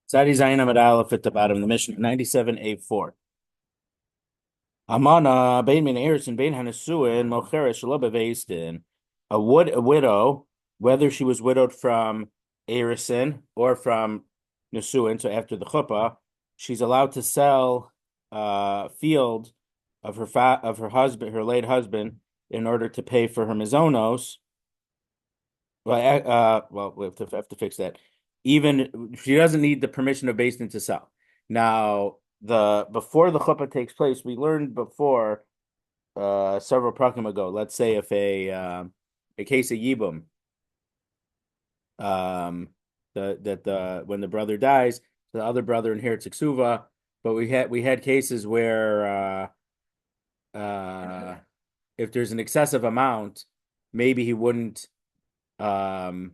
Sadi Zayin Amid Aleph at the bottom of the mission, 97A4. Amana, Bein Min Eretz and Bein Hanasuin, Mocheres Shelo Beis Din. A widow, whether she was widowed from Erison or from Nisuin, so after the chuppah, she's allowed to sell field of her husband, her late husband, in order to pay for her mezonos. Well, we have to fix that. Even she doesn't need the permission of Beis Din to sell. Now, the before the chuppah takes place, we learned before several prakim ago. Let's say if a case of yibum, um, the when the brother dies, the other brother inherits a ksuva. But we had cases where uh, if there's an excessive amount, maybe he wouldn't um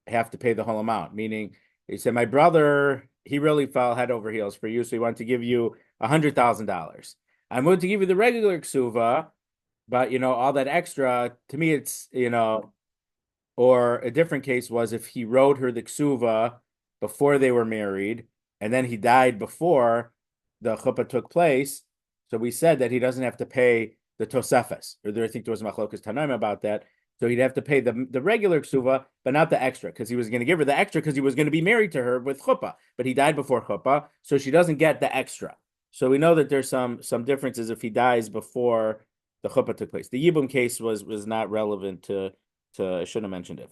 have to pay the whole amount. Meaning, he said, "My brother, he really fell head over heels for you, so he wanted to give you $100,000. I'm going to give you the regular ksuva, but all that extra to me, it's." Or a different case was if he wrote her the ksuva before they were married, and then he died before the chuppah took place. So we said that he doesn't have to pay the tosefes. Or I think there was machlokas tanaim about that. So he'd have to pay the regular ksuva, but not the extra, because he was going to give her the extra because he was going to be married to her with chuppah. But he died before chuppah, so she doesn't get the extra. So we know that there's some differences if he dies before the chuppah took place. The Yibum case was not relevant to I shouldn't have mentioned it.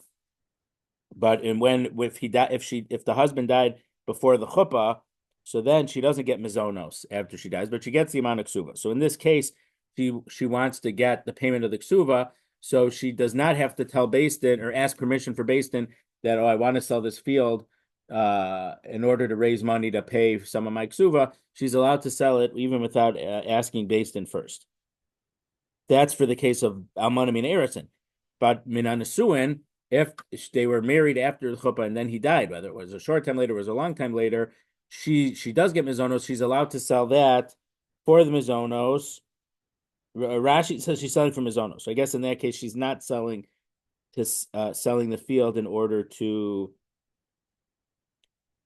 But if the husband died before the chuppah, so then she doesn't get mezonos after she dies, but she gets the amount of ksuva. So in this case, she wants to get the payment of the ksuva, so she does not have to tell Beis Din or ask permission for Beis Din that, I want to sell this field in order to raise money to pay some of my ksuva. She's allowed to sell it even without asking Beis Din first. That's for the case of Almana Min Erison. But Minan Nesuin, if they were married after the chuppah and then he died, whether it was a short time later or was a long time later, she does get mezonos. She's allowed to sell that for the mezonos. Rashi says she's selling for mezonos. So I guess in that case, she's not selling selling the field in order to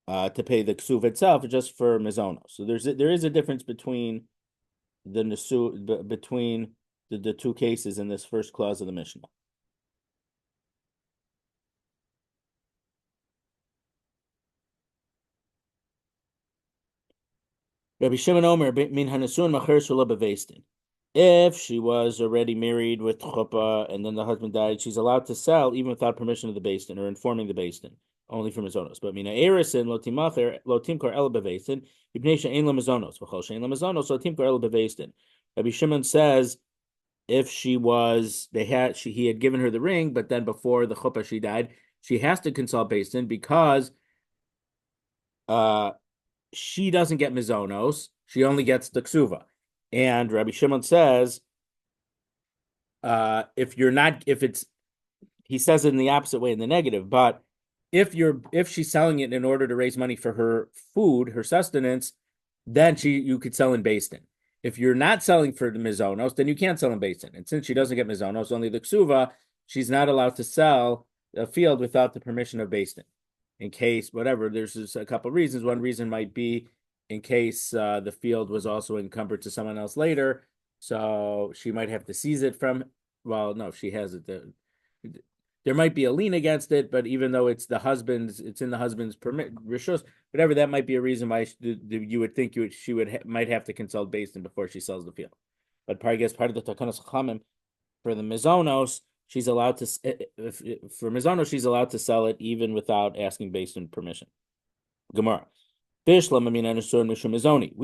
pay the ksuv itself, just for mezonos. So there is a difference between the two cases in this first clause of the Mishnah. Rabbi Shimon Omer min hanasun macher shula bebeis din. If she was already married with chuppah and then the husband died, she's allowed to sell even without permission of the Beis Din or informing the Beis Din, only from mezonos. But mina erisin lo timkar ela bebeis din mipnei she'ein la mezonos v'chol she'ein la mezonos lo timkar ela bebeis din. Rabbi Shimon says if he had given her the ring, but then before the chuppah she died, she has to consult Beis Din because uh she doesn't get mezonos, she only gets the ksuva. And Rabbi Shimon says, he says it in the opposite way, in the negative, but if she's selling it in order to raise money for her food, her sustenance, then you could sell in Beis Din. If you're not selling for the mezonos, then you can't sell in Beis Din. And since she doesn't get mezonos, only the ksuva, she's not allowed to sell a field without the permission of Beis Din. In case whatever, there's just a couple of reasons. One reason might be in case the field was also encumbered to someone else later, so she might have to seize it from. Well, no, she has it. There might be a lien against it, but even though it's in the husband's permit rishus, whatever, that might be a reason why you would think she might have to consult Beis Din before she sells the field. But part of the takanas chachamim for the mezonos, she's allowed to for mezonos she's allowed to sell it even without asking Beis Din permission. Gemara. We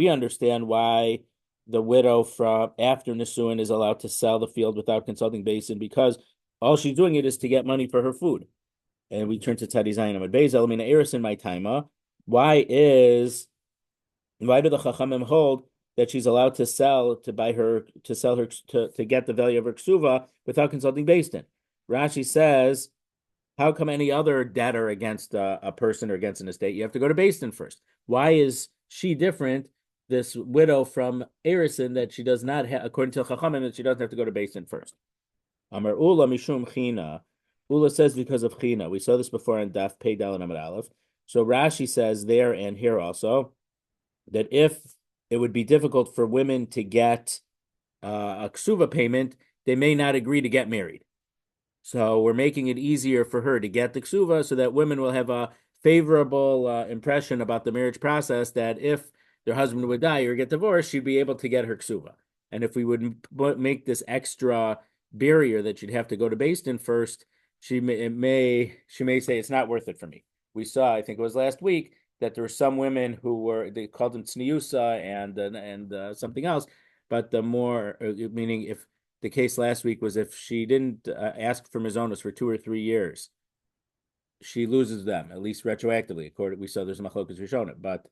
understand why the widow from after Nisuin is allowed to sell the field without consulting Beis Din, because all she's doing it is to get money for her food. And we turn to Tzadi Zayin Amid Beis Elamina Eris in my time. Why do the Chachamim hold that she's allowed to sell to get the value of her ksuva without consulting Beis Din? Rashi says, how come any other debtor against a person or against an estate, you have to go to Beis Din first? Why is she different, this widow from Erison, that she does not have, according to Chachamim, that she doesn't have to go to Beis Din first? Amar Ula mishum china. Ula says because of china. We saw this before in Daf Pei Daled Amar Aleph. So Rashi says there and here also that if it would be difficult for women to get a ksuva payment, they may not agree to get married. So we're making it easier for her to get the ksuva so that women will have a favorable impression about the marriage process, that if their husband would die or get divorced, she'd be able to get her ksuva. And if we would make this extra barrier that you'd have to go to Beis Din first, she may say it's not worth it for me. We saw, I think it was last week, that there were some women who they called them tzniusa and something else, but the more meaning if the case last week was if she didn't ask for mezonos for 2 or 3 years, she loses them, at least retroactively. According, we saw there's a machlokas Rishonim, but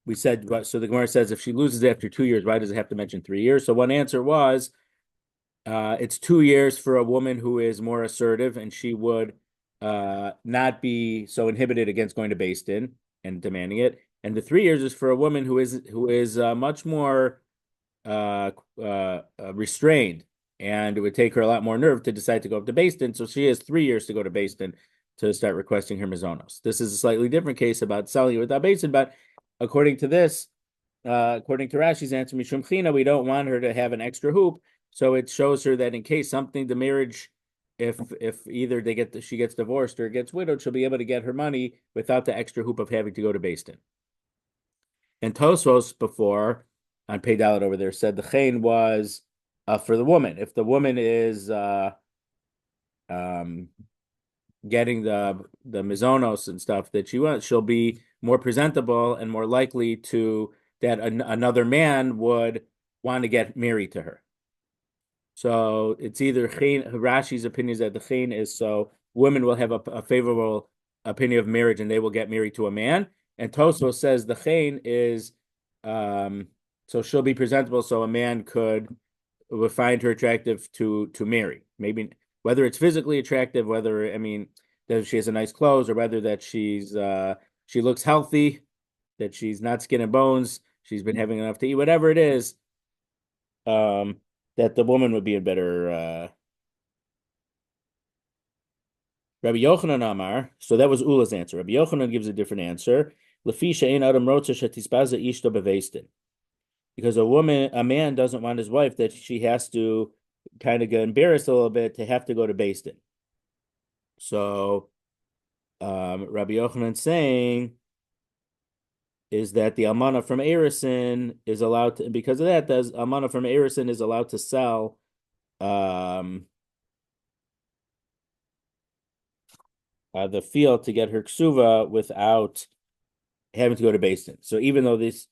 we said, so the Gemara says if she loses after 2 years, why does it have to mention 3 years? So one answer was it's 2 years for a woman who is more assertive, and she would not be so inhibited against going to Beis Din and demanding it. And the 3 years is for a woman who is much more restrained, and it would take her a lot more nerve to decide to go up to Beis Din. So she has 3 years to go to Beis Din to start requesting her mezonos. This is a slightly different case about selling it without Beis Din, but according to this, according to Rashi's answer, Mishum China, we don't want her to have an extra hoop. So it shows her that in case something, the marriage, if either she gets divorced or gets widowed, she'll be able to get her money without the extra hoop of having to go to Beis Din. And Tosfos before on Pei Dalet over there said the chen was for the woman. If the woman is getting the mezonos and stuff that she wants, she'll be more presentable and more likely to that another man would want to get married to her. So it's either Rashi's opinion is that the chen is so women will have a favorable opinion of marriage and they will get married to a man. And Tosfos says the chen is so she'll be presentable, so a man would find her attractive to marry. Maybe whether it's physically attractive, whether that she has a nice clothes, or whether that she looks healthy, that she's not skin and bones, she's been having enough to eat, whatever it is, that the woman would be a better. Rabbi Yochanan Amar, so that was Ula's answer. Rabbi Yochanan gives a different answer. Because a man doesn't want his wife that she has to kind of get embarrassed a little bit to have to go to Beis Din. So Rabbi Yochanan saying is that the almana from Erison is allowed to, because of that, the almana from Erison is allowed to sell the field to get her ksuva without having to go to Beis Din. So even though this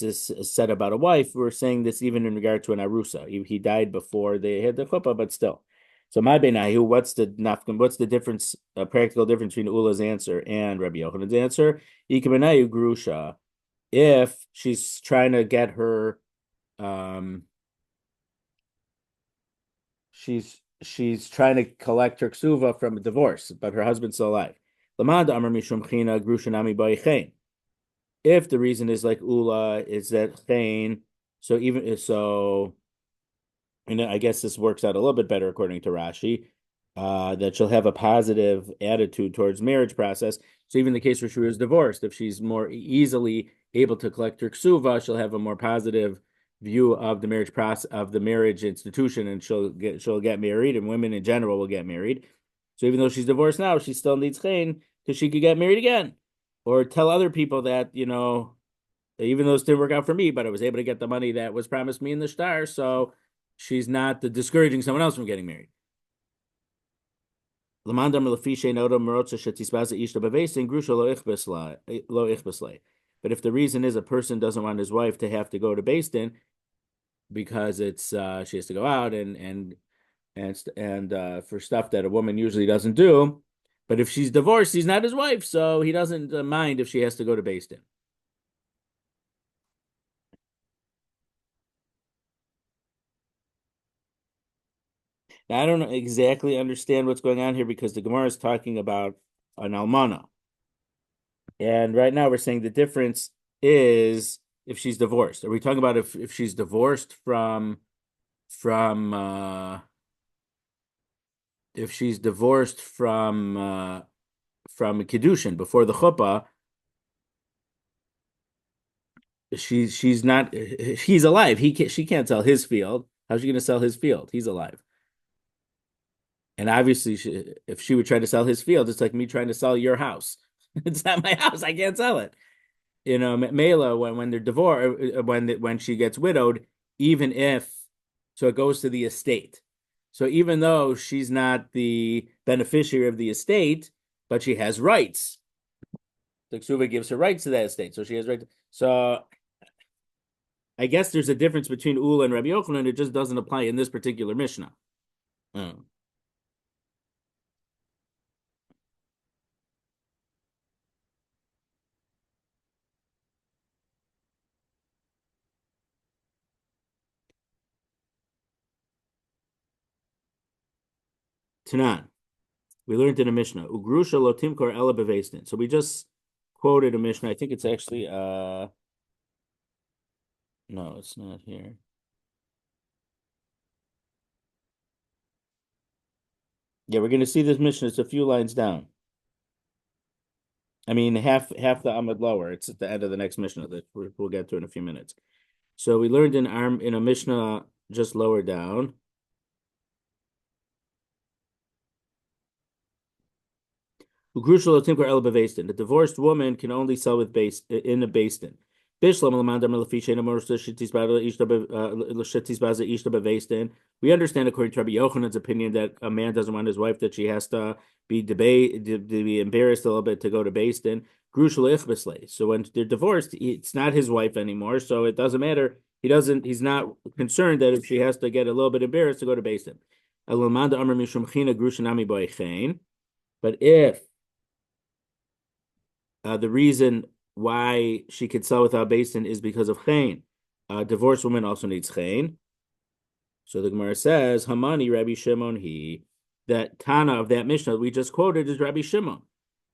is said about a wife, we're saying this even in regard to an arusa. He died before they had the chuppah, but still. So my benayu, what's the difference, practical difference between Ula's answer and Rabbi Yochanan's answer? Ikabenayu grusha. If she's trying to get her, she's trying to collect her ksuva from a divorce, but her husband's still alive. Lamad amar mishum china grushanami ba'yichein. If the reason is like Ula is that chen, and I guess this works out a little bit better according to Rashi, that she'll have a positive attitude towards marriage process. So even the case where she was divorced, if she's more easily able to collect her ksuva, she'll have a more positive view of the marriage process, of the marriage institution, and she'll get married, and women in general will get married. So even though she's divorced now, she still needs chen because she could get married again, or tell other people that even though this didn't work out for me, but I was able to get the money that was promised me in the star, so she's not discouraging someone else from getting married. But if the reason is a person doesn't want his wife to have to go to Beis Din because it's she has to go out and for stuff that a woman usually doesn't do, but if she's divorced, he's not his wife, so he doesn't mind if she has to go to Beis Din. Now, I don't exactly understand what's going on here because the Gemara is talking about an almana. And right now we're saying the difference is if she's divorced. Are we talking about if she's divorced from if she's divorced from Kiddushin before the chuppah, she's not he's alive. She can't sell his field. How's she going to sell his field? He's alive. And obviously, if she would try to sell his field, it's like me trying to sell your house. It's not my house. I can't sell it. Mela, when they're divorced, when she gets widowed, even if so, it goes to the estate. So even though she's not the beneficiary of the estate, but she has rights. The Ksuva gives her rights to that estate, so she has rights. So I guess there's a difference between Ula and Rabbi Yochanan. It just doesn't apply in this particular Mishnah. Oh. Tanan. We learned in a Mishnah, Ugrusha lo timkor ela bebeis din. So we just quoted a Mishnah. I think it's actually no, it's not here. Yeah, we're gonna see this Mishnah. It's a few lines down. I mean, half the Amud lower. It's at the end of the next Mishnah that we'll get to in a few minutes. So we learned in a Mishnah just lower down. The divorced woman can only sell with base in a Beis Din. We understand according to Rabbi Yochanan's opinion that a man doesn't want his wife that she has to be embarrassed a little bit to go to Beis Din. So when they're divorced, it's not his wife anymore, so it doesn't matter. He's not concerned that if she has to get a little bit embarrassed to go to Beis Din. But if the reason why she could sell without Beis Din is because of chen. A divorced woman also needs chen. So the Gemara says, Hamani Rabbi Shimon he. That Tana of that Mishnah we just quoted is Rabbi Shimon.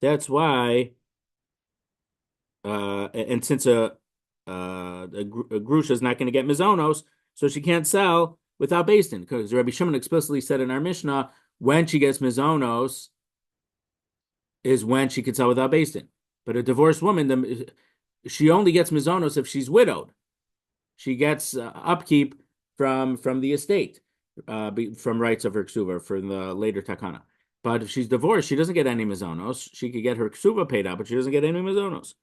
That's why, and since a grusha is not going to get mezonos, so she can't sell without Beis Din, because Rabbi Shimon explicitly said in our Mishnah, when she gets mezonos is when she can sell without Beis Din. But a divorced woman, she only gets mezonos if she's widowed. She gets upkeep from the estate, from rights of her ksuva from the later takana. But if she's divorced, she doesn't get any mezonos. She could get her ksuva paid out, but she doesn't get any mezonos.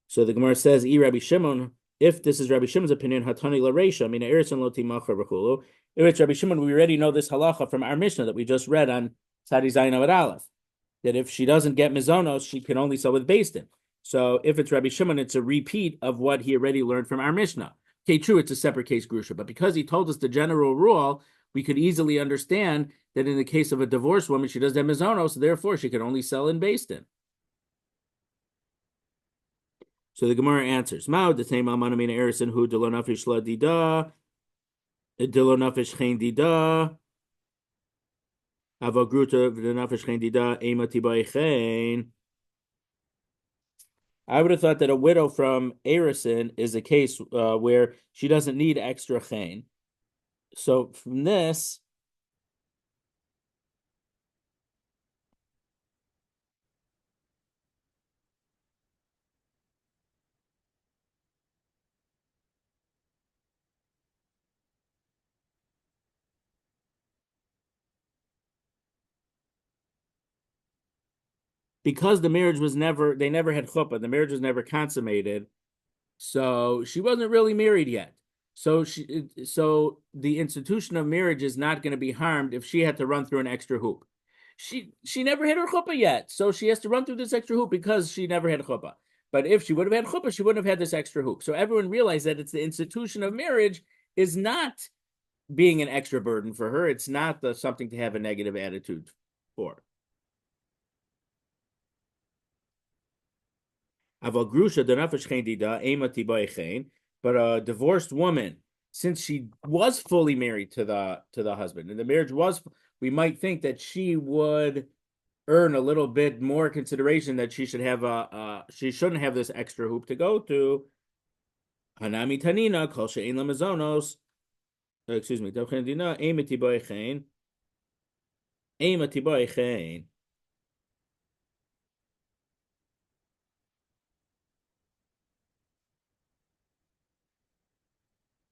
So the Gemara says, Rabbi Shimon, if this is Rabbi Shimon's opinion, Hatani Laresha, I mean, Erison Loti Macher B'chulu. If it's Rabbi Shimon, we already know this halacha from our Mishnah that we just read on Sadi Zayin Amud Aleph, that if she doesn't get mezonos, she can only sell with Beis Din. So if it's Rabbi Shimon, it's a repeat of what he already learned from our Mishnah. Okay, true, it's a separate case, Grusha, but because he told us the general rule, we could easily understand that in the case of a divorced woman, she doesn't have mezonos, so therefore she can only sell in Beis Din. So the Gemara answers, Mao the same almanamina erison who delonafish la dida, delonafish chen dida, avagruta delonafish chen dida, emati chen. I would have thought that a widow from Erison is a case where she doesn't need extra chen. So from this, because they never had chuppah, the marriage was never consummated, so she wasn't really married yet. So the institution of marriage is not going to be harmed if she had to run through an extra hoop. She never had her chuppah yet, so she has to run through this extra hoop because she never had chuppah. But if she would have had chuppah, she wouldn't have had this extra hoop. So everyone realized that it's the institution of marriage is not being an extra burden for her. It's not something to have a negative attitude for. But a divorced woman, since she was fully married to the husband, and the marriage was, we might think that she would earn a little bit more consideration, that she she shouldn't have this extra hoop to go to. Hanami tanina kol she'ein la mezonos. Excuse me. Ema tiboy chen.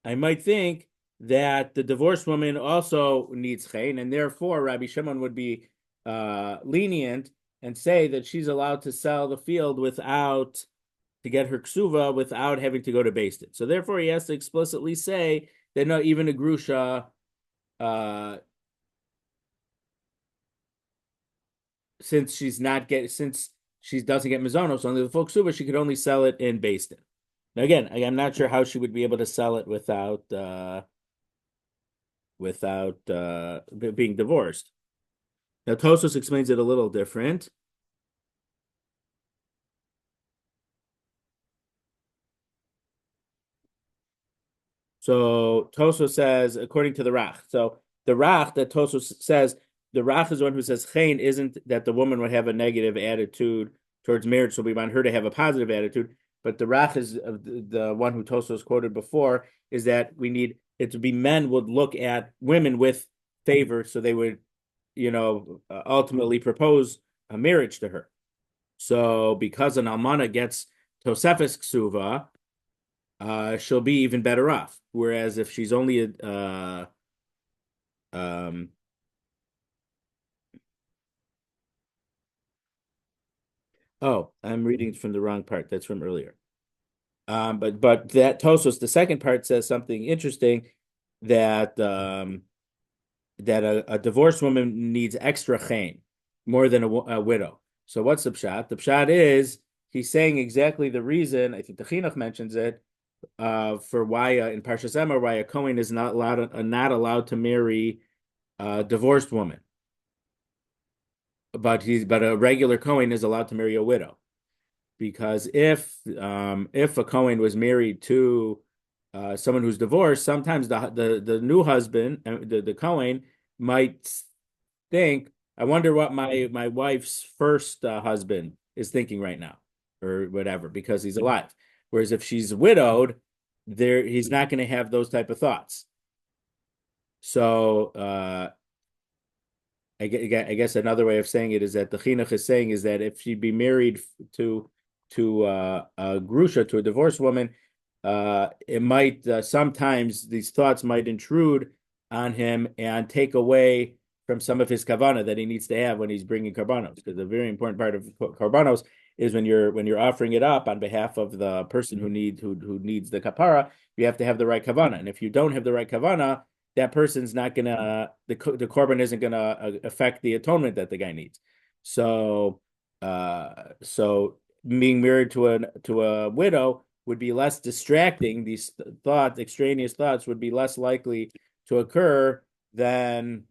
I might think that the divorced woman also needs chen, and therefore Rabbi Shimon would be lenient and say that she's allowed to sell the field without to get her ksuva without having to go to Beis Din. So therefore, he has to explicitly say that no, even a grusha, uh, since she's not get since she doesn't get mezonos on the full ksuva, she could only sell it in Beis Din. Now again, I'm not sure how she would be able to sell it without being divorced. Now Tosos explains it a little different. So Tosos says, according to the Rach, so the Rach that Tosos says, the Rach is the one who says Chain isn't that the woman would have a negative attitude towards marriage, so we want her to have a positive attitude. But the Rach is the one who Tosos quoted before is that we need it to be men would look at women with favor, so they would, ultimately propose a marriage to her. So because an almana gets Tosefes ksuva, she'll be even better off. Whereas if she's only um, oh, I'm reading from the wrong part. That's from earlier. But that Tosos, the second part says something interesting that that a divorced woman needs extra chen more than a widow. So what's the pshat? The pshat is he's saying exactly the reason. I think the chinuch mentions it for why in Parshas Emor why a Kohen is not allowed to marry a divorced woman, but a regular Kohen is allowed to marry a widow because if a Kohen was married to someone who's divorced, sometimes the new husband, the Kohen, might think, I wonder what my wife's first husband is thinking right now, or whatever, because he's alive. Whereas if she's widowed, he's not going to have those type of thoughts. So I guess another way of saying it is that the chinuch is saying is that if she'd be married to a grusha, to a divorced woman, it might sometimes these thoughts might intrude on him and take away from some of his kavana that he needs to have when he's bringing karbanos. Because a very important part of karbanos is when you're offering it up on behalf of the person who needs the kapara, you have to have the right kavana, and if you don't have the right kavana, that person's not gonna the korban isn't gonna affect the atonement that the guy needs. So being married to a widow would be less distracting. These extraneous thoughts would be less likely to occur than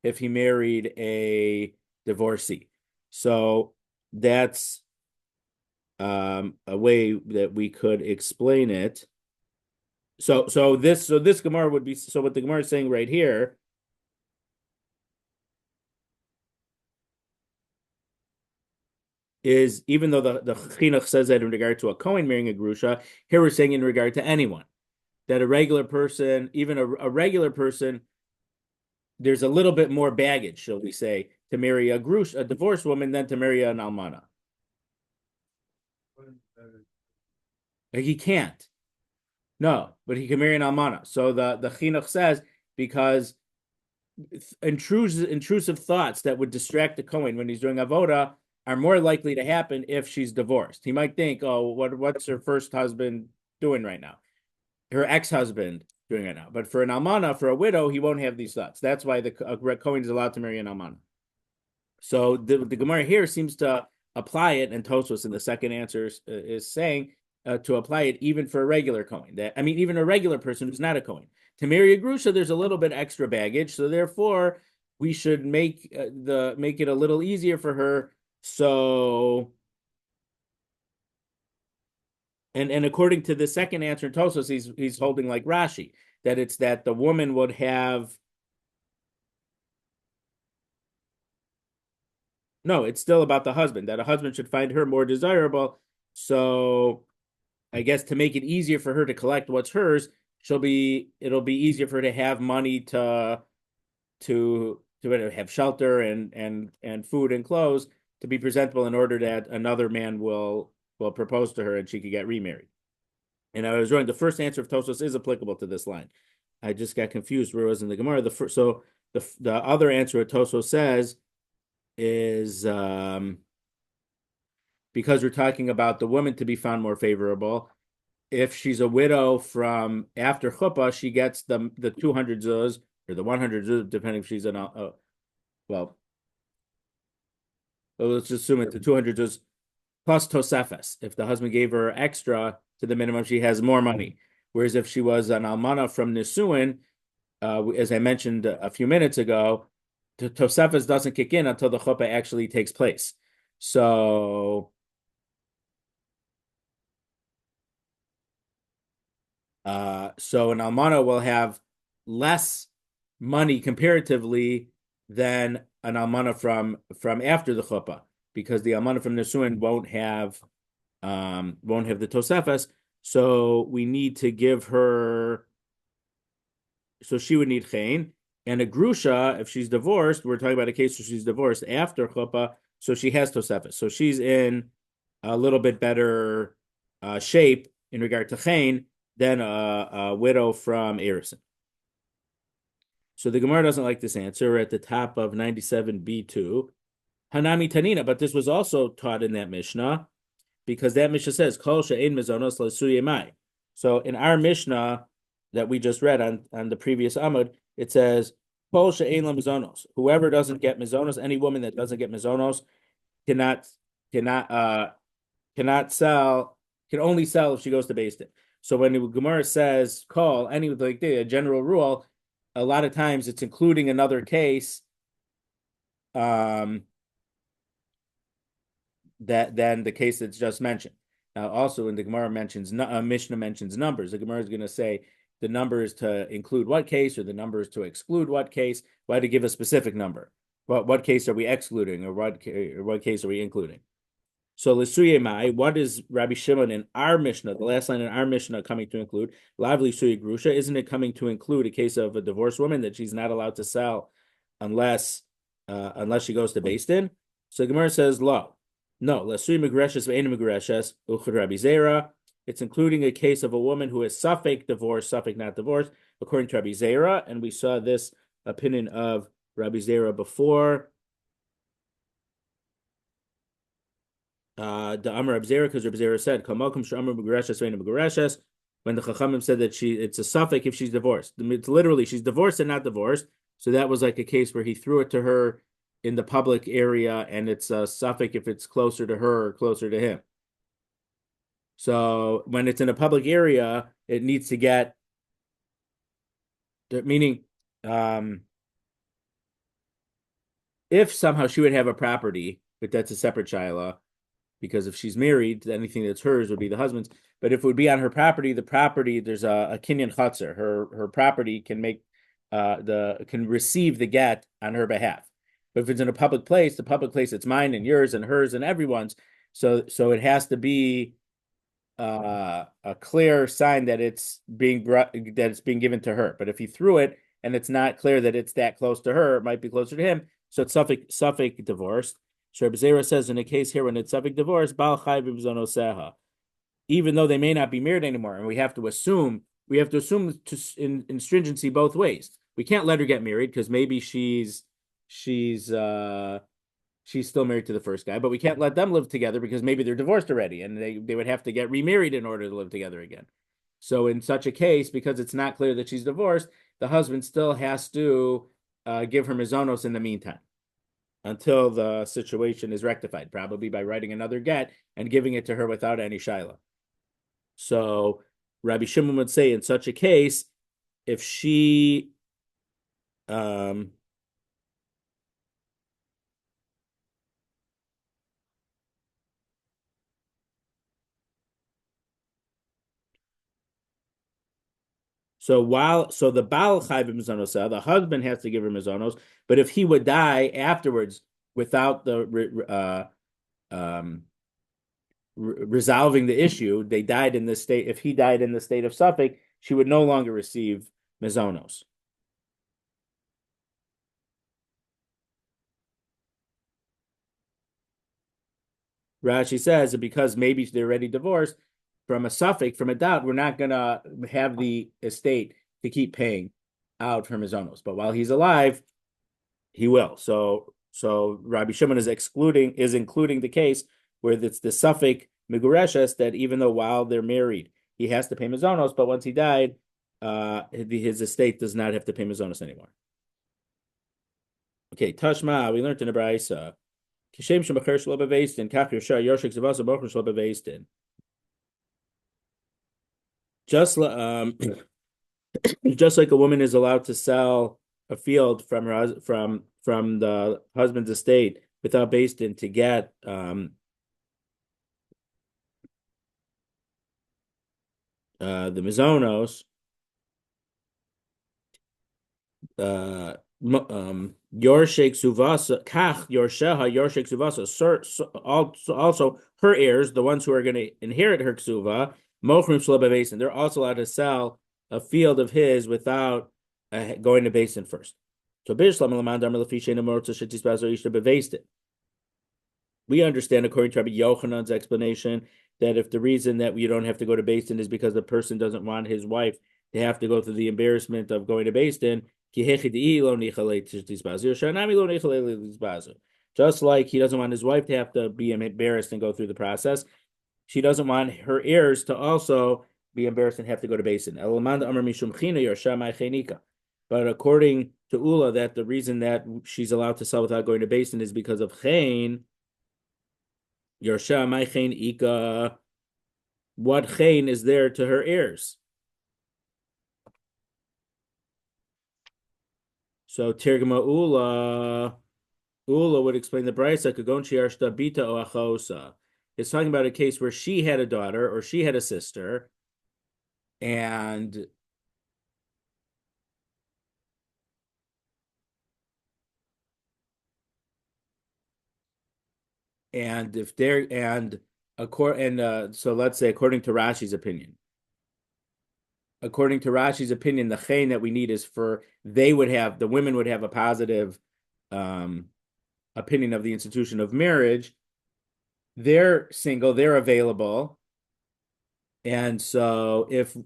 if he married a divorcee. So that's a way that we could explain it. So this Gemara would be, so what the Gemara is saying right here is, even though the chinuch says that in regard to a Kohen marrying a grusha, here we're saying in regard to anyone, that a regular person, even a regular person, there's a little bit more baggage, shall we say, to marry a divorced woman than to marry an almana. Like he can't. No, but he can marry an almana. So the chinuch says because intrusive thoughts that would distract the Kohen when he's doing avoda are more likely to happen if she's divorced. He might think, oh, what's her first husband doing right now? Her ex-husband doing it now. But for an almana, for a widow, he won't have these thoughts. That's why the Kohen is allowed to marry an almana. So the Gemara here seems to apply it, and Tosfos in the second answer is saying to apply it even for a regular Kohen. Even a regular person who's not a Kohen. To marry a grusha, there's a little bit extra baggage, so therefore we should make it a little easier for her. So, and according to the second answer in Tosfos, he's holding like Rashi, that it's that the woman would have. No, it's still about the husband, that a husband should find her more desirable. So I guess to make it easier for her to collect what's hers, it'll be easier for her to have money to to have shelter and food and clothes to be presentable in order that another man will propose to her and she could get remarried. And I was wrong. The first answer of Tosos is applicable to this line. I just got confused where it was in the Gemara. The other answer of Tosos says is because we're talking about the woman to be found more favorable. If she's a widow from after chuppah, she gets the 200 zuz or the 100 zuz, depending if she's an well, let's assume it's the 200 zuz plus tosefes. If the husband gave her extra to the minimum, she has more money. Whereas if she was an almana from nisuin, as I mentioned a few minutes ago, tosefes doesn't kick in until the chuppah actually takes place. So an almana will have less money comparatively than an almana from after the chuppah, because the almana from nisuin won't have the tosefes. So we need to give her. So she would need chen, and a grusha, if she's divorced, we're talking about a case where she's divorced after chuppah, so she has tosefes. So she's in a little bit better shape in regard to chen than a widow from Erison. So the Gemara doesn't like this answer. We're at the top of 97b2. Hanami Tanina, but this was also taught in that Mishnah, because that Mishnah says, Kol she'ein mezonos l'suyemai. So in our Mishnah that we just read on the previous Amud, it says, Kol she'ein mezonos. Whoever doesn't get mezonos, any woman that doesn't get mezonos cannot sell, can only sell if she goes to Beis Din. So when the Gemara says call, any like a general rule, a lot of times it's including another case that than the case that's just mentioned. Now, also when the Gemara mentions Mishnah mentions numbers, the Gemara is going to say the number is to include what case, or the number is to exclude what case. Why to give a specific number? What case are we excluding, or what case are we including? So l'suyemai, what is Rabbi Shimon in our Mishnah, the last line in our Mishnah, coming to include? Lav l'suye grusha, isn't it coming to include a case of a divorced woman that she's not allowed to sell unless she goes to Beis Din? So Gemara says lo. No, l'suye megreshes ve'ena megreshes uchad Rabbi Zera. It's including a case of a woman who is suffik divorced, suffik not divorced, according to Rabbi Zera, and we saw this opinion of Rabbi Zera before. The Amar Rabbi Zera, because Rabbi Zera said, when the Chachamim said that it's a suffix if she's divorced. It's literally she's divorced and not divorced. So that was like a case where he threw it to her in the public area, and it's a suffix if it's closer to her or closer to him. So when it's in a public area, it needs to get, meaning if somehow she would have a property, but that's a separate shaila, because if she's married, anything that's hers would be the husband's. But if it would be on her property, the property, there's a kinyan chatzar. Her property can make can receive the get on her behalf. But if it's in a public place, the public place, it's mine and yours and hers and everyone's. So it has to be a clear sign that it's being given to her. But if he threw it and it's not clear that it's that close to her, it might be closer to him. So it's suffix divorced. So Rabbi Zera says in a case here when it's suffix divorce, Baal Chai B'Mizonoseha, even though they may not be married anymore, and we have to assume in stringency both ways. We can't let her get married because maybe she's still married to the first guy, but we can't let them live together because maybe they're divorced already, and they would have to get remarried in order to live together again. So in such a case, because it's not clear that she's divorced, the husband still has to give her mezonos in the meantime, until the situation is rectified, probably by writing another get and giving it to her without any shaila. So Rabbi Shimon would say in such a case, if she so the Baal Chai B'Mizonoseh, the husband has to give her mizonos, but if he would die afterwards without the resolving the issue, they died in this state. If he died in the state of suffix, she would no longer receive mezonos. Rashi says that because maybe they're already divorced, from a suffix, from a doubt, we're not gonna have the estate to keep paying out from his mezonos. But while he's alive, he will. So Rabbi Shimon is including the case where it's the suffix migureshes that even though while they're married, he has to pay mezonos, but once he died, his estate does not have to pay mezonos anymore. Okay, Tashma, we learned in the Braisa. Kishem shemacher shlo bebeis din, kach yosha yoshik zavasa bocher shlo bebeis din. Just just like a woman is allowed to sell a field from the husband's estate without Beis Din to get the mezonos, Yorshek Suvasa, Kach Yorsheha Yorshek Suvasa. Also, her heirs, the ones who are going to inherit her ksuva, Mochrim Shloba Basin, they're also allowed to sell a field of his without going to Basin first. So we understand, according to Rabbi Yochanan's explanation, that if the reason that we don't have to go to Beis Din is because the person doesn't want his wife to have to go through the embarrassment of going to Beis Din, just like he doesn't want his wife to have to be embarrassed and go through the process, she doesn't want her heirs to also be embarrassed and have to go to Beis Din. But according to Ula, that the reason that she's allowed to sell without going to Beis Din is because of Chain. Yorsha my Chain Ika. What Chain is there to her heirs? So Tirgama Ula would explain the Brisa Kagon Shiarshta Bita O Achosa. It's talking about a case where she had a daughter or she had a sister, and if they're so let's say according to Rashi's opinion, the chain that we need is for the women would have a positive opinion of the institution of marriage. They're single, they're available, and so if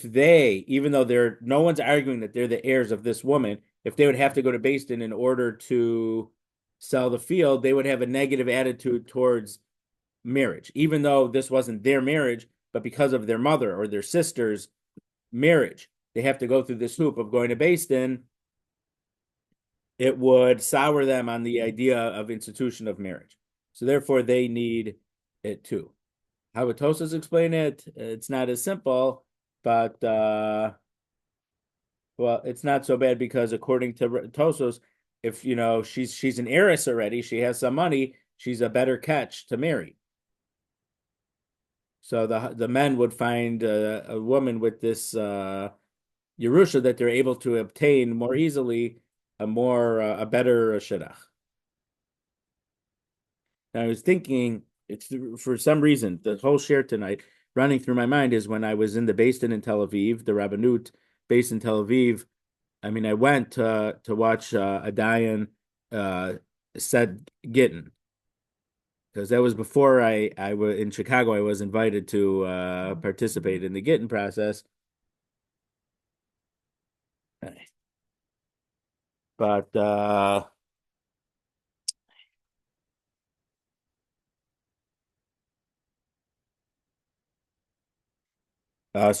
they, even though no one's arguing that they're the heirs of this woman, if they would have to go to Beis Din in order to sell the field, they would have a negative attitude towards marriage, even though this wasn't their marriage, but because of their mother or their sister's marriage, they have to go through this hoop of going to Beis Din. It would sour them on the idea of institution of marriage. So therefore, they need it too. How would Tosas explain it? It's not as simple, but well, it's not so bad because according to Tosos, if she's an heiress already, she has some money, she's a better catch to marry. So the men would find a woman with this Yerusha that they're able to obtain more easily, a better shidduch. Now I was thinking, for some reason, the whole share tonight running through my mind is when I was in the Beis Din in Tel Aviv, the Rabbanut Beis in Tel Aviv. I mean, I went to watch a Dayan said Gittin, because that was before I was in Chicago. I was invited to participate in the Gittin process, but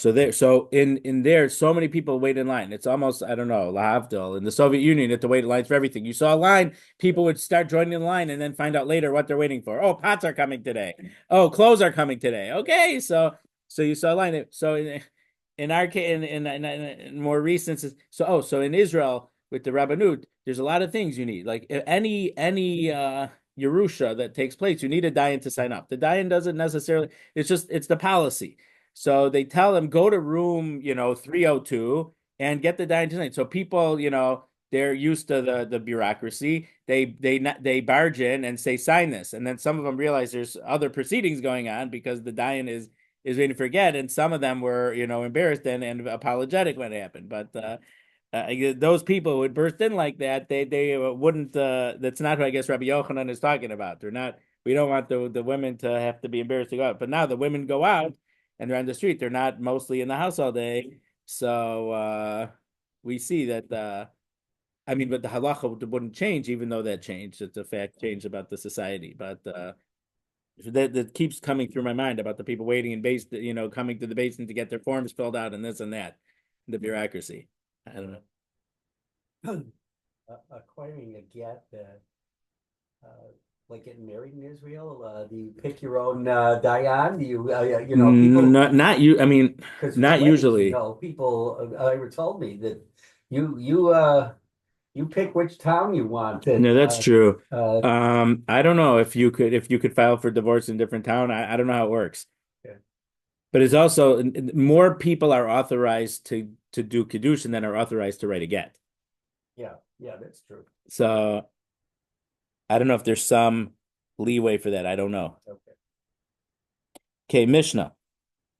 so in there, so many people wait in line. It's almost, I don't know, Lahavdil in the Soviet Union, you had to wait in lines for everything. You saw a line, people would start joining the line and then find out later what they're waiting for. Oh, pots are coming today. Oh, clothes are coming today. Okay, so you saw a line. So in our case, in more recent, so in Israel with the Rabbanut, there's a lot of things you need. Like any Yerusha that takes place, you need a dayan to sign up. The dayan doesn't necessarily. It's the policy. So they tell them go to room 302 and get the dayan tonight. So people they're used to the bureaucracy. They barge in and say sign this, and then some of them realize there's other proceedings going on because the dayan is waiting to forget, and some of them were embarrassed and apologetic when it happened. But those people who would burst in like that, they wouldn't. That's not who I guess Rabbi Yochanan is talking about. They're not We don't want the women to have to be embarrassed to go out. But now the women go out and they're on the street. They're not mostly in the house all day. So we see that I mean, but the halacha wouldn't change, even though that changed. It's a fact change about the society. But that keeps coming through my mind about the people waiting in base, coming to the basin to get their forms filled out and this and that, the bureaucracy. I don't know. Acquiring a get, uh, like getting married in Israel, do you pick your own dayan? Do you, people, Not you. I mean, because for not weddings, usually. people ever told me that you pick which town you want, No, and that's true. uh, I don't know if you could file for divorce in a different town. I don't know how it works. yeah, But it's also more people are authorized to do kedushin than are authorized to write a get. yeah, yeah, that's true. So I don't know if there's some leeway for that. I don't know. Okay. Okay, Mishnah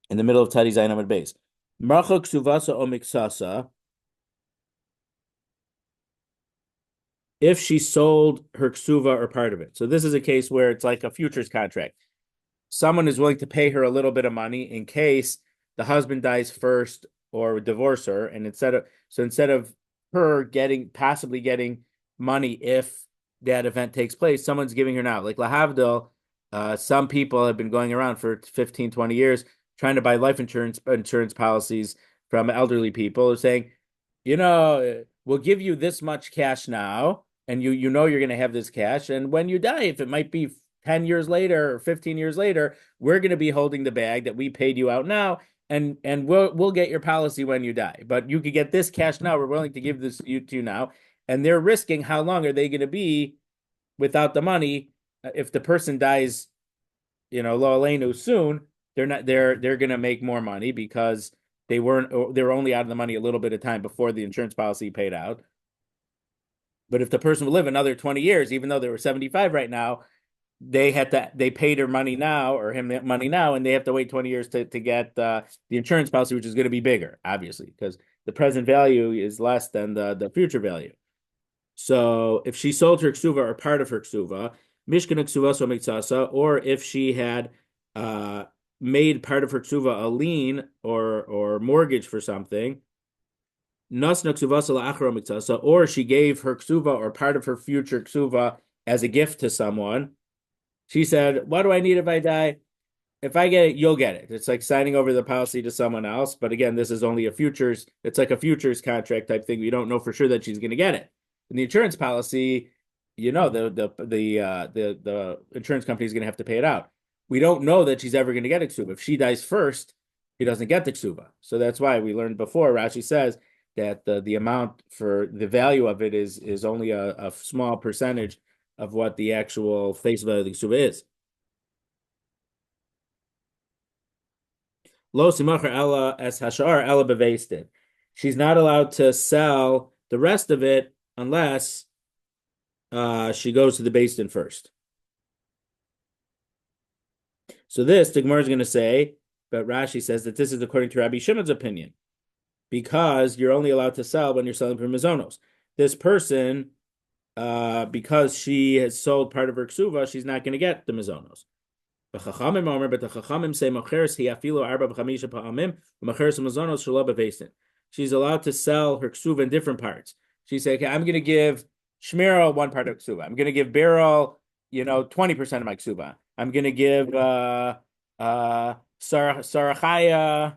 in the middle of Tadi Zayin Amud Beis. Marcha ksuvasa o miksasa. If she sold her ksuva or part of it. So this is a case where it's like a futures contract. Someone is willing to pay her a little bit of money in case the husband dies first or divorce her, and instead of her possibly getting money if that event takes place, someone's giving her now. Like Lahavdil, some people have been going around for 15, 20 years trying to buy life insurance policies from elderly people, saying, we'll give you this much cash now, and you know you're going to have this cash, and when you die, if it might be 10 years later or 15 years later, we're going to be holding the bag that we paid you out now, and we'll get your policy when you die. But you could get this cash now. We're willing to give this to you now. And they're risking how long are they going to be without the money if the person dies, lo aleinu soon, they're going to make more money because they were only out of the money a little bit of time before the insurance policy paid out. But if the person would live another 20 years, even though they were 75 right now, they paid her money now or him money now, and they have to wait 20 years to get the insurance policy, which is going to be bigger, obviously, because the present value is less than the future value. So if she sold her ksuva or part of her ksuva, mishkan ksuva so mitzasa, or if she had made part of her ksuva a lien or mortgage for something, nasna ksuva la'achra mitzasa, or she gave her ksuva or part of her future ksuva as a gift to someone. She said, "What do I need if I die? If I get it, you'll get it." It's like signing over the policy to someone else. But again, this is only it's like a futures contract type thing. We don't know for sure that she's going to get it. In the insurance policy, the insurance company is going to have to pay it out. We don't know that she's ever going to get a ksuba. If she dies first, she doesn't get the ksuba. So that's why we learned before. Rashi says that the amount for the value of it is only a small percentage of what the actual face value of the ksuba is. Lo simacher ella es hashar ella beveis din. She's not allowed to sell the rest of it unless she goes to the Beis Din first. So the Gemara is going to say, but Rashi says that this is according to Rabbi Shimon's opinion, because you're only allowed to sell when you're selling for mezonos. This person, because she has sold part of her ksuva, she's not going to get the mezonos. But the Chachamim say macheres hi afilu arba b'chamisha pa'amim u'macheres mezonos shelo beveis din. She's allowed to sell her ksuva in different parts. She said, "Okay, I'm going to give Shmira one part of ksuva. I'm going to give Beryl, 20% of my ksuva. I'm going to give Sarachaya,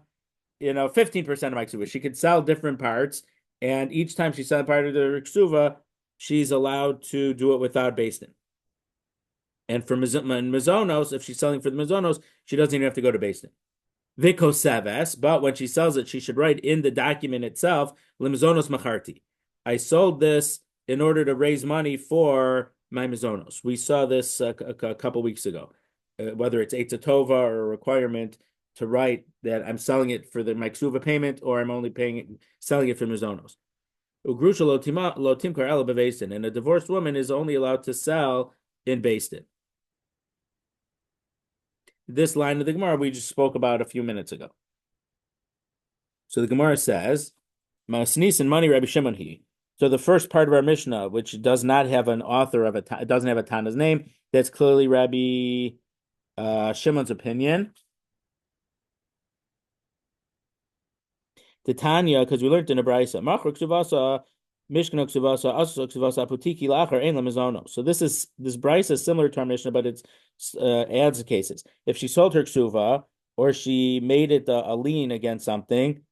15% of my ksuva." She could sell different parts, and each time she sells part of the ksuva, she's allowed to do it without Beis Din. And for mezonos, if she's selling for the mezonos, she doesn't even have to go to Beis Din. Vikoseves, but when she sells it, she should write in the document itself, Limzonos macharti. I sold this in order to raise money for my mezonos. We saw this a couple weeks ago. Whether it's Eitz Tova or a requirement to write that I'm selling it for my ksuva payment, or I'm only selling it for mezonos. Ugrusha lo timkar ela beveis din, and a divorced woman is only allowed to sell in Beis Din. This line of the Gemara we just spoke about a few minutes ago. So the Gemara says, "Masnis and money Rabbi Shimon he." So the first part of our Mishnah, which does not have an author of it doesn't have a Tana's name, that's clearly Rabbi Shimon's opinion. The Tanya, because we learned in a brayso, Machar Ksuvasa, Mishkan Ksuvasa, Asa Ksuvasa, Aputiki Lachar, Ein Mezonos. So this brayso is similar to our Mishnah, but it's adds the cases. If she sold her ksuva or she made it a lien against something,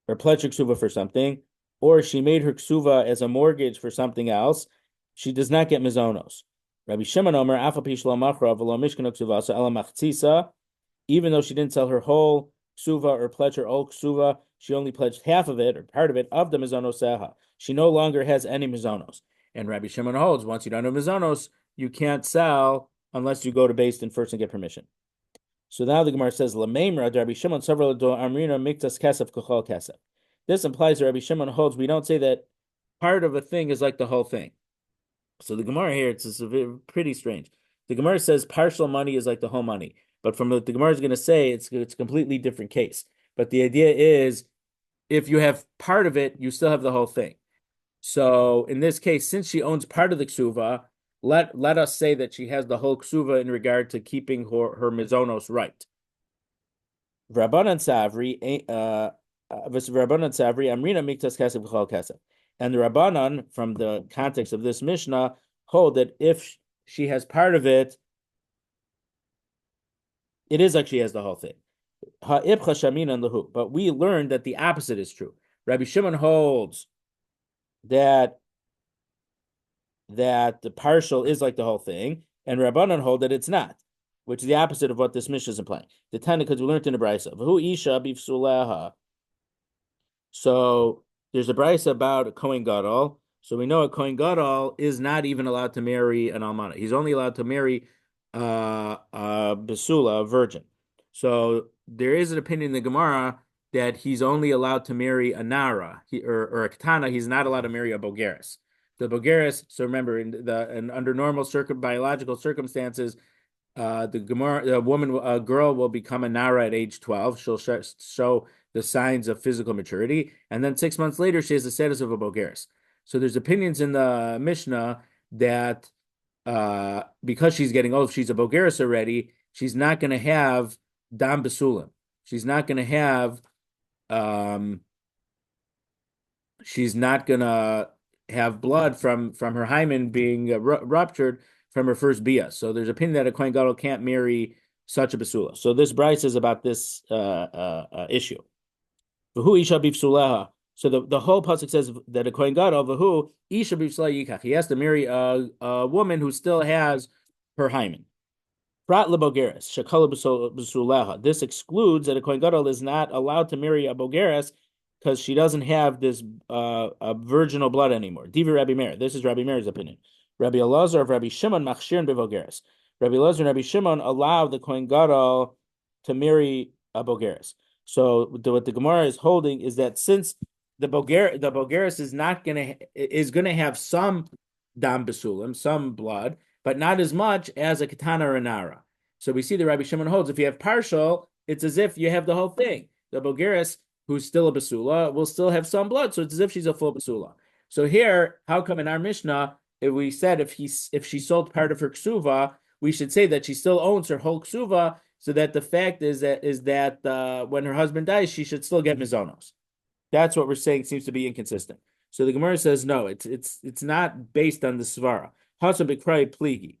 or pledged her ksuva for something, or she made her ksuva as a mortgage for something else, she does not get mezonos. Rabbi Shimon Omer, Afa Pishla Machra, Velo Mishkan Ksuvasa, Ela Machtzisa, even though she didn't sell her whole ksuva or pledge her whole ksuva, she only pledged half of it or part of it of the mezonos seha. She no longer has any mezonos. And Rabbi Shimon holds, once you don't have mezonos, you can't sell unless you go to Beis Din first and get permission. So now the Gemara says, Lameimra, Rabbi Shimon, several do amrina miktas kesef kochol kesef. This implies that Rabbi Shimon holds, we don't say that part of a thing is like the whole thing. So the Gemara here, it's pretty strange. The Gemara says partial money is like the whole money. But from what the Gemara is going to say, it's a completely different case. But the idea is, if you have part of it, you still have the whole thing. So in this case, since she owns part of the ksuva, let us say that she has the whole ksuva in regard to keeping her mezonos right. Rabbanan Savri, Rabbanan Savri, Amrina Miktas Kesef V'chol Kesef. And the Rabbanan, from the context of this Mishnah, hold that if she has part of it, it is like she has the whole thing. But we learned that the opposite is true. Rabbi Shimon holds that the partial is like the whole thing, and Rabbanan hold that it's not, which is the opposite of what this Mishnah is implying. The Tana, because we learned in the Brisa, V'hu Isha b'Fsuleha. So there's a Brisa about a Kohen Gadol. So we know a Kohen Gadol is not even allowed to marry an almana. He's only allowed to marry a Basula, a virgin. So there is an opinion in the Gemara that he's only allowed to marry a Nara or a Ketana. He's not allowed to marry a Bogeres. The Bogeres, so remember, under normal biological circumstances, a girl will become a Nara at age 12. She'll show the signs of physical maturity, and then 6 months later, she has the status of a Bogeres. So there's opinions in the Mishnah that because she's getting old, if she's a Bogeres already, she's not going to have Dam Besulim. She's not going to have blood from her hymen being ruptured from her first bia. So there's opinion that a Kohen Gadol can't marry such a Basula. So this Bryce is about this issue. V'hu isha b'fsuleha. So the whole pasuk says that a Kohen Gadol, v'hu isha b'fsuleha yikach. He has to marry a woman who still has her hymen. Prat lebogeres shekala b'suleha. This excludes that a Kohen Gadol is not allowed to marry a bogeres because she doesn't have this virginal blood anymore. Divi Rabbi Meir. This is Rabbi Meir's opinion. Rabbi Elazar of Rabbi Shimon machshirin bevogeres. Rabbi Elazar and Rabbi Shimon allow the Kohen Gadol to marry a bogeres. So what the Gemara is holding is that since the bogeres is gonna have some dam besulim, some blood, but not as much as a katana or a nara. So we see the Rabbi Shimon holds if you have partial, it's as if you have the whole thing. The bogeres, who's still a basula, will still have some blood, so it's as if she's a full basula. So here, how come in our Mishnah, if we said if she sold part of her ksuva, we should say that she still owns her whole ksuva, so that the fact is that when her husband dies, she should still get mezonos. That's what we're saying seems to be inconsistent. So the Gemara says no, it's not based on the svara. Hasa b'krai pligi.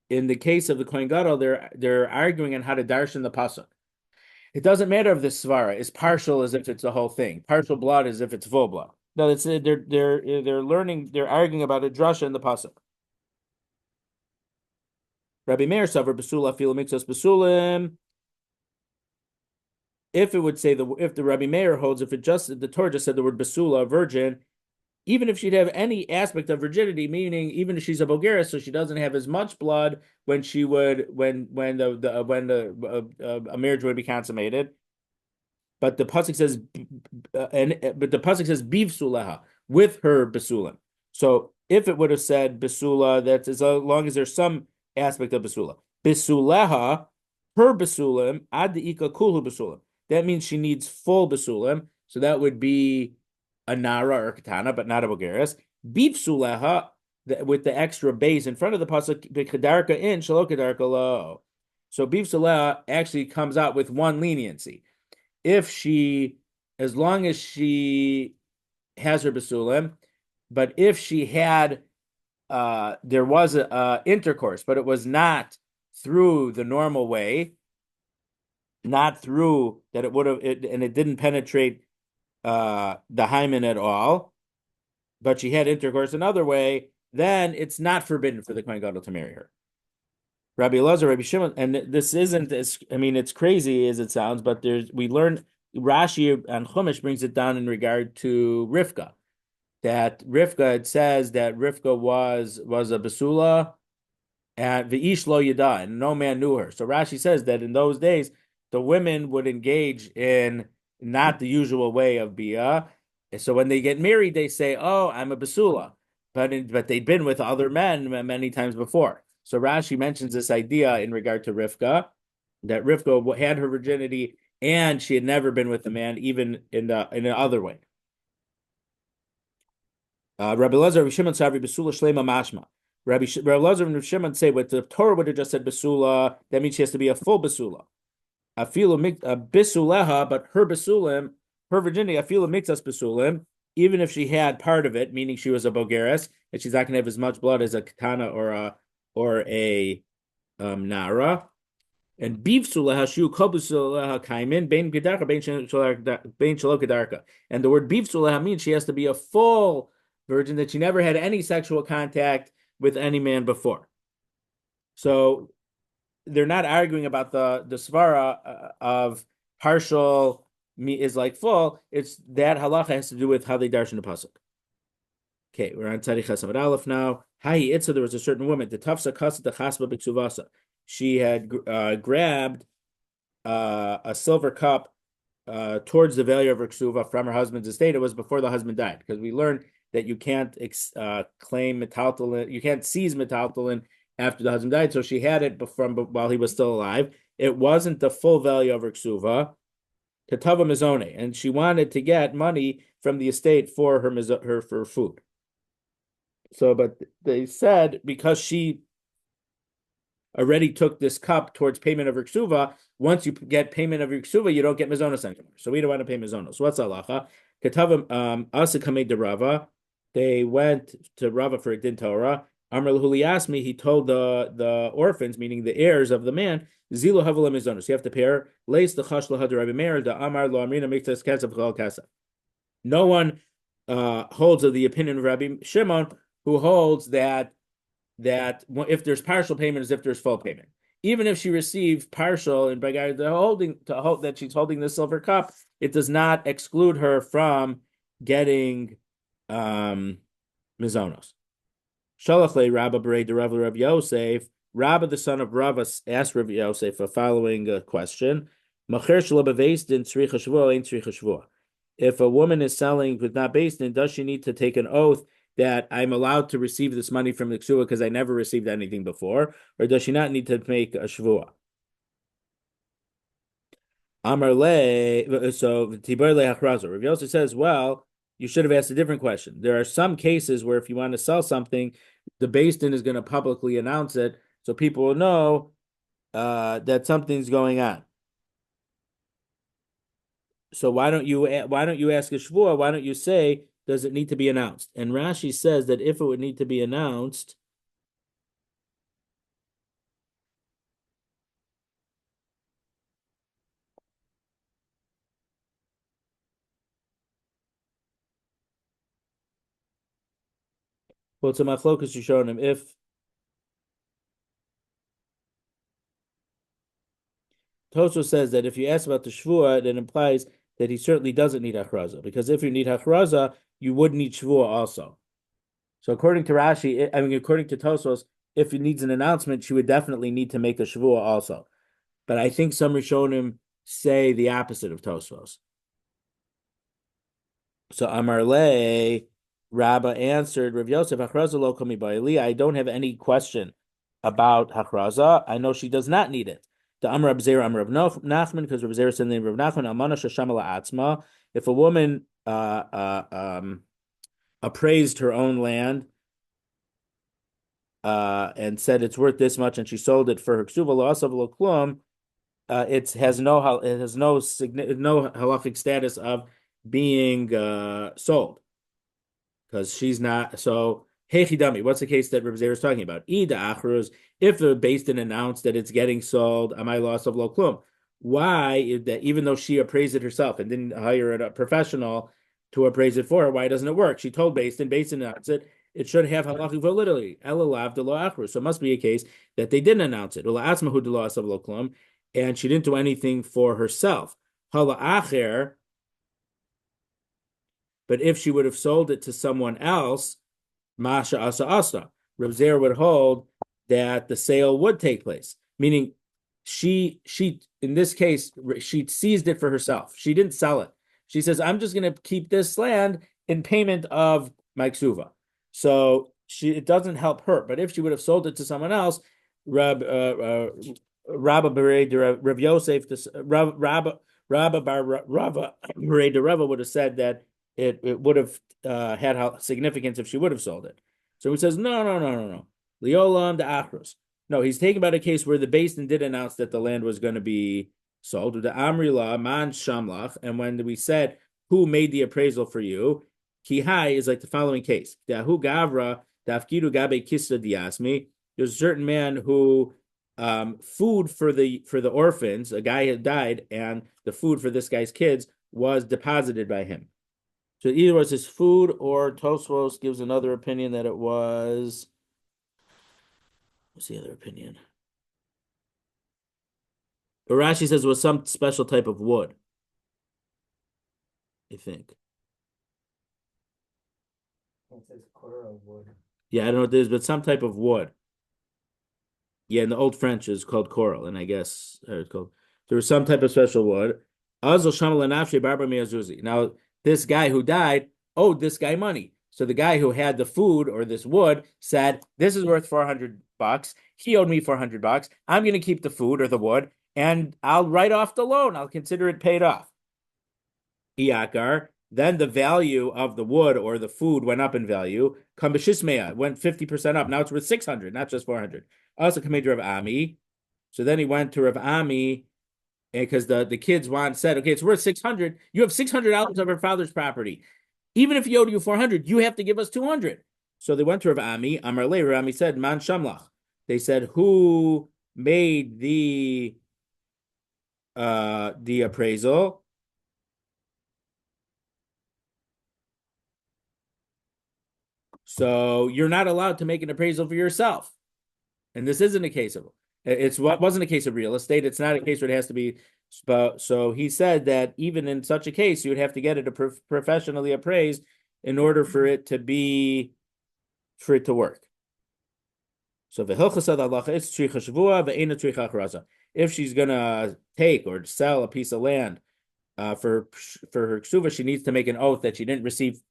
In the case of the Kohen Gadol, they're arguing on how to darshan the pasuk. It doesn't matter if the svara is partial as if it's the whole thing, partial blood as if it's full blood. No, they're arguing about a drasha in the pasuk. Rabbi Meir savar basula fila mixos basulim. If it would say if the Rabbi Meir holds, if the Torah just said the word basula, virgin, even if she'd have any aspect of virginity, meaning even if she's a bogeres, so she doesn't have as much blood when a marriage would be consummated. But the pasuk says, biv suleha, with her besulim. So if it would have said besula, that's as long as there's some aspect of besula. Besuleha, her besulim, ad ika kulhu besulim. That means she needs full besulim. So that would be a nara or katana, but not a bogeres. Bifsuleha with the extra base in front of the pasuk b'kedarka in shelo kedarka lo. So bifsuleha actually comes out with one leniency. If she, as long as she has her basulim, but if she had there was a intercourse, but it was not through the normal way, not through that it would have, and it didn't penetrate the hymen at all, but she had intercourse another way, then it's not forbidden for the Kohen Gadol to marry her. Rabbi Elazar, Rabbi Shimon, and this isn't as, I mean, it's crazy as it sounds, but we learn Rashi and Chumash brings it down in regard to Rivka. That Rivka, it says that Rivka was a basula, and the ish lo yada, and no man knew her. So Rashi says that in those days, the women would engage in not the usual way of bia. So when they get married, they say, "Oh, I'm a basula," but they'd been with other men many times before. So Rashi mentions this idea in regard to Rivka, that Rivka had her virginity and she had never been with a man, even in the other way. Rabbi Lazar, Rabbi Shimon, Rabbi Basula Shlema Mashma. Rabbi Lazar and Rabbi Shimon say, what the Torah would have just said basula, that means she has to be a full basula. Afilu bisuleha, but her basulim, her virginity, afilu mixas basulim, even if she had part of it, meaning she was a bogeres, and she's not going to have as much blood as a katana or a nara. And beef suleha shu kobusuleha kaimin bein gedarka bein shelo gedarka. And the word beef suleha means she has to be a full virgin, that she never had any sexual contact with any man before. So they're not arguing about the svara of partial is like full. It's that halacha has to do with how they darshan the pasuk. Okay, we're on Tzaddik Chesed Aleph now. Hayi Itza, there was a certain woman, the tafsa kasa the chasba b'ksuvasa. She had grabbed a silver cup towards the value of her ksuva from her husband's estate. It was before the husband died, because we learned that you can't claim metaltalin, you can't seize metaltalin after the husband died. So she had it from while he was still alive. It wasn't the full value of her ksuva. Tetava mezone, and she wanted to get money from the estate for her for food. So, but they said because she already took this cup towards payment of her ksuva, once you get payment of your ksuva, you don't get mezonos anymore. So we don't want to pay mezonos. So what's halacha? Ketava asa kamei de Rava. They went to Rava for a din Torah. Amar Lahuli asked me, he told the orphans, meaning the heirs of the man, Zilu havala mezonos. You have to pay her. Leis the chash lahad Rabbi Meir, the Amar lo amrina miktas kasav chal kasa. No one holds of the opinion of Rabbi Shimon, who holds that if there's partial payment as if there's full payment. Even if she received partial and by that she's holding the silver cup, it does not exclude her from getting mezonos. Shalach Rabbi Berei de Rav Yosef. Rabbi, the son of Rav, asked Rav Yosef a following question. If a woman is selling with not based in, does she need to take an oath that I'm allowed to receive this money from the ksuva because I never received anything before, or does she not need to make a shvua? Amar le, so Tibur le hachrazo. Rav Yosef says, well, you should have asked a different question. There are some cases where if you want to sell something, the Beis Din is going to publicly announce it so people will know that something's going on. So why don't you ask a shvua? Why don't you say, does it need to be announced? And Rashi says that if it would need to be announced, well, it's a machlokas you showing him. If Tosfos says that if you ask about the shvua, it implies that he certainly doesn't need hachraza, because if you need hachraza, you would need shvua also. So according to Rashi, according to Tosfos, if it needs an announcement, she would definitely need to make a shvua also. But I think some Rishonim say the opposite of Tosfos. So Amarle, Rabba answered, Rav Yosef, hachraza lo komi ba'ili. I don't have any question about hachraza. I know she does not need it. The Amar Rab Zera, Amar Rav Nachman, because Rab Zera said the name of Rav Nachman, Almana shashama la'atzma. If a woman appraised her own land and said it's worth this much, and she sold it for her ksuva loss of loklum, it has no halachic status of being sold because she's not. So hechidami, what's the case that Rabbi Zeir is talking about? Ida achruz, if the Beis Din announced that it's getting sold, am I loss of loklum? Why is that? Even though she appraised it herself and didn't hire a professional to appraise it for her, why doesn't it work? She told Beis Din announced it. It should have halachic validity. Elalav de lo achruz. So it must be a case that they didn't announce it. Ula atzmahu de lo asav loklum, and she didn't do anything for herself. Hala acher, but if she would have sold it to someone else, Masha Asa Asa. Reb Zer would hold that the sale would take place, meaning she in this case she seized it for herself. She didn't sell it. She says, "I'm just going to keep this land in payment of my ksuva." So it doesn't help her. But if she would have sold it to someone else, Rab Rabbi Rav Yosef, Rabbi Bar Rava Rava would have said that it would have had significance if she would have sold it. So he says, no. Liolam de Achros. No, he's taking about a case where the Beis Din did announce that the land was going to be sold. The Amrila Man Shamlach, and when we said who made the appraisal for you, Kihai is like the following case. Dahu Gavra Dafkidu Gabe Kista Diasmi. There's a certain man who food for the orphans, a guy had died, and the food for this guy's kids was deposited by him. So either was his food, or Tosfos gives another opinion that it was. What's the other opinion? But Rashi says it was some special type of wood, I think. It says coral wood. Yeah, I don't know what it is, but some type of wood. Yeah, in the Old French is called coral, and I guess it's called. There was some type of special wood. Now, this guy who died owed this guy money. So the guy who had the food or this wood said, "This is worth $400. He owed me $400. I'm going to keep the food or the wood, and I'll write off the loan. I'll consider it paid off." Iyakar. Then the value of the wood or the food went up in value. Kambashismeya went 50% up. Now it's worth 600, not just 400. Also came to Rav Ami. So then he went to Rav Ami because the kids said, okay, it's worth 600. You have $600 of our father's property. Even if he owed you 400, you have to give us 200. So they went to Rav Ami. Amarle, Rav Ami said, Man Shamlach. They said, who made the appraisal? So you're not allowed to make an appraisal for yourself. And this isn't a case of wasn't a case of real estate. It's not a case where it has to be. So he said that even in such a case, you would have to get it professionally appraised in order for it to work. So if she's gonna take or sell a piece of land for her ksuva, she needs to make an oath that she didn't receive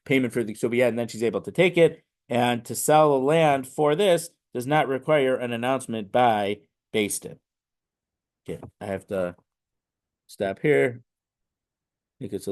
payment for the ksuva yet, and then she's able to take it. And to sell land for this does not require an announcement by Beis Din. Okay, I have to stop here. I think it's a little